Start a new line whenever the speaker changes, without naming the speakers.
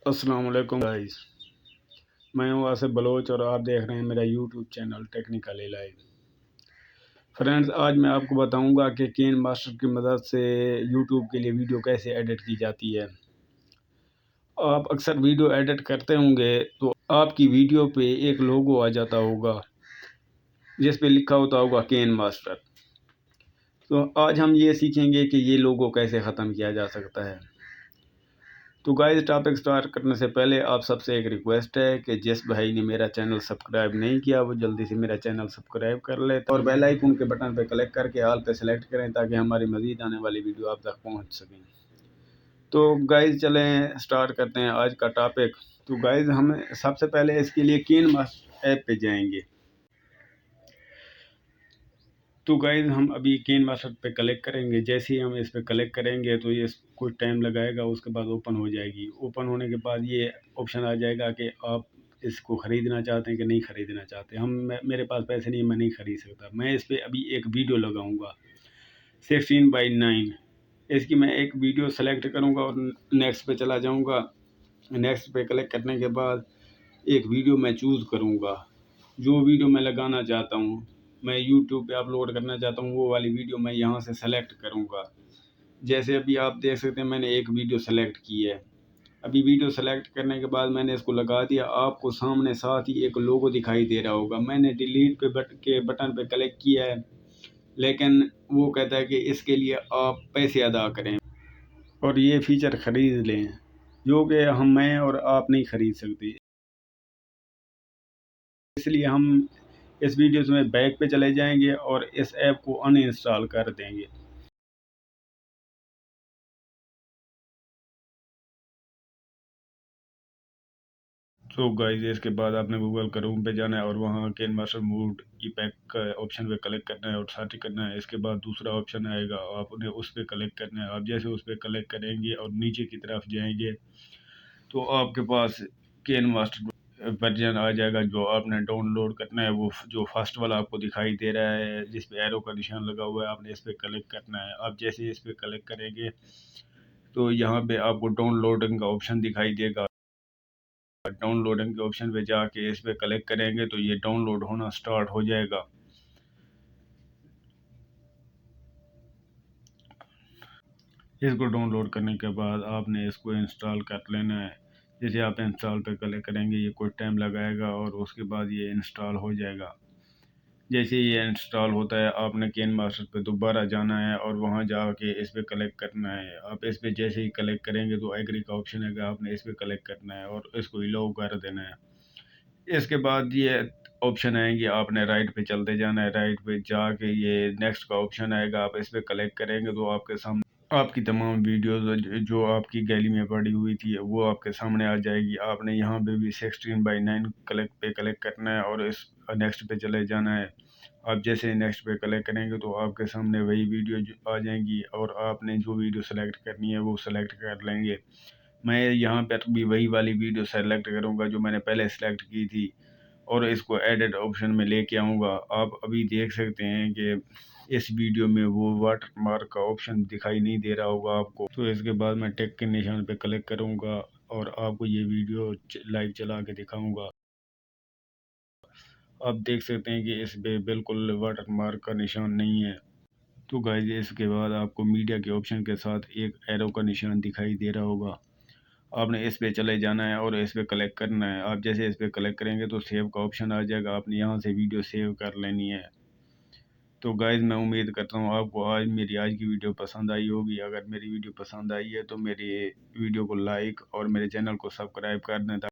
अस्सलाम वालेकुम गाइस। मैं हूं आसिफ बलोच और आप देख रहे हैं मेरा YouTube channel technically live. Friends, आज मैं आपको बताऊंगा कि केन मास्टर की मदद से यूट्यूब के लिए वीडियो कैसे एडिट की जाती है। आप अक्सर वीडियो एडिट करते होंगे तो आपकी वीडियो पे एक लोगो आ जाता होगा जिस पे लिखा होता होगा केन मास्टर। तो आज हम ये सीखेंगे कि ये लोगो कैसे ख़त्म किया जा सकता है। तो गाइस, टॉपिक स्टार्ट करने से पहले आप सबसे एक रिक्वेस्ट है कि जिस भाई ने मेरा चैनल सब्सक्राइब नहीं किया वो जल्दी से मेरा चैनल सब्सक्राइब कर ले और बेल आइकन के बटन पर क्लिक करके ऑल पे सेलेक्ट करें ताकि हमारी मज़ीद आने वाली वीडियो आप तक पहुंच सकें। तो गाइस, चलें स्टार्ट करते हैं आज का टॉपिक। तो गाइस, हम सबसे पहले इसके लिए केन मास्टर ऐप पे जाएंगे। तो गाइस, हम अभी केन मास्टर पे क्लिक करेंगे। जैसे ही हम इस पे क्लिक करेंगे तो ये कुछ टाइम लगाएगा, उसके बाद ओपन हो जाएगी। ओपन होने के बाद ये ऑप्शन आ जाएगा कि आप इसको ख़रीदना चाहते हैं कि नहीं ख़रीदना चाहते। मेरे पास पैसे नहीं, मैं नहीं ख़रीद सकता। मैं इस पर अभी एक वीडियो लगाऊंगा 16:9। इसकी मैं एक वीडियो सेलेक्ट करूंगा और नेक्स्ट पे चला जाऊंगा। नेक्स्ट पे क्लिक करने के बाद एक वीडियो मैं चूज़ करूंगा। जो वीडियो मैं लगाना चाहता हूँ, मैं यूट्यूब पे अपलोड करना चाहता हूँ, वो वाली वीडियो मैं यहाँ से सेलेक्ट करूँगा। जैसे अभी आप देख सकते हैं मैंने एक वीडियो सेलेक्ट की है। अभी वीडियो सेलेक्ट करने के बाद मैंने इसको लगा दिया। आपको सामने साथ ही एक लोगो दिखाई दे रहा होगा। मैंने डिलीट के बटन पे क्लिक किया है, लेकिन वो कहता है कि इसके लिए आप पैसे अदा करें और ये फीचर ख़रीद लें, जो कि मैं और आप नहीं ख़रीद सकते। इसलिए हम इस वीडियो में बैक पे चले जाएंगे और इस ऐप को अनइंस्टॉल कर देंगे। तो गाइस, इसके बाद आपने गूगल क्रोम पे जाना है और वहाँ केन मास्टर मूड ई पैक का ऑप्शन पे क्लिक करना है और सर्च करना है। इसके बाद दूसरा ऑप्शन आएगा, आपने उस पर क्लिक करना है। आप जैसे उस पर क्लिक करेंगे और नीचे की तरफ जाएंगे तो आपके पास केन मास्टर वर्जन आ जाएगा जो आपने डाउनलोड करना है। वो जो फर्स्ट वाला आपको दिखाई दे रहा है जिस पे एरो का निशान लगा हुआ है, आपने इस पर क्लिक करना है। आप जैसे इस पर क्लिक करेंगे तो यहाँ पे आपको डाउनलोडिंग का ऑप्शन दिखाई देगा। डाउनलोडिंग के ऑप्शन पे जाके इस पे क्लिक करेंगे तो ये डाउनलोड होना स्टार्ट हो जाएगा। इसको डाउनलोड करने के बाद आपने इसको इंस्टॉल कर लेना है। जैसे आप इंस्टॉल पे क्लिक करेंगे ये कुछ टाइम लगाएगा और उसके बाद ये इंस्टॉल हो जाएगा। जैसे ये इंस्टॉल होता है आपने केन मास्टर पे दोबारा जाना है और वहाँ जाके इस पे क्लिक करना है। आप इस पे जैसे ही क्लिक करेंगे तो एग्री का ऑप्शन है कि आपने इस पे क्लिक करना है और इसको अलाउ कर देना है। इसके बाद ये ऑप्शन आएंगे, आपने राइट पे चलते जाना है। राइट पे जाके ये नेक्स्ट का ऑप्शन आएगा, आप इस पे क्लिक करेंगे तो आपके सामने आपकी तमाम वीडियोस जो आपकी गैलरी में पड़ी हुई थी वो आपके सामने आ जाएगी। आपने यहाँ पे भी 16:9 क्लिक करना है और इस नेक्स्ट पे चले जाना है। आप जैसे नेक्स्ट पे क्लिक करेंगे तो आपके सामने वही वीडियो आ जाएंगी और आपने जो वीडियो सेलेक्ट करनी है वो सेलेक्ट कर लेंगे। मैं यहाँ पर भी वही वाली वीडियो सेलेक्ट करूँगा जो मैंने पहले सेलेक्ट की थी और इसको एडिट ऑप्शन में लेके आऊँगा। आप अभी देख सकते हैं कि इस वीडियो में वो वाटर मार्क का ऑप्शन दिखाई नहीं दे रहा होगा आपको। तो इसके बाद मैं टिक के निशान पे क्लिक करूँगा और आपको ये वीडियो लाइव चला के दिखाऊँगा। आप देख सकते हैं कि इस पे बिल्कुल वाटर मार्क का निशान नहीं है। तो गाइस, इसके बाद आपको मीडिया के ऑप्शन के साथ एक एरो का निशान दिखाई दे रहा होगा। आपने इस पे चले जाना है और इस पे क्लिक करना है। आप जैसे इस पे क्लिक करेंगे तो सेव का ऑप्शन आ जाएगा, आपने यहाँ से वीडियो सेव कर लेनी है। तो गाइज़, मैं उम्मीद करता हूँ आपको आज की वीडियो पसंद आई होगी। अगर मेरी वीडियो पसंद आई है तो मेरी वीडियो को लाइक और मेरे चैनल को सब्सक्राइब कर दें।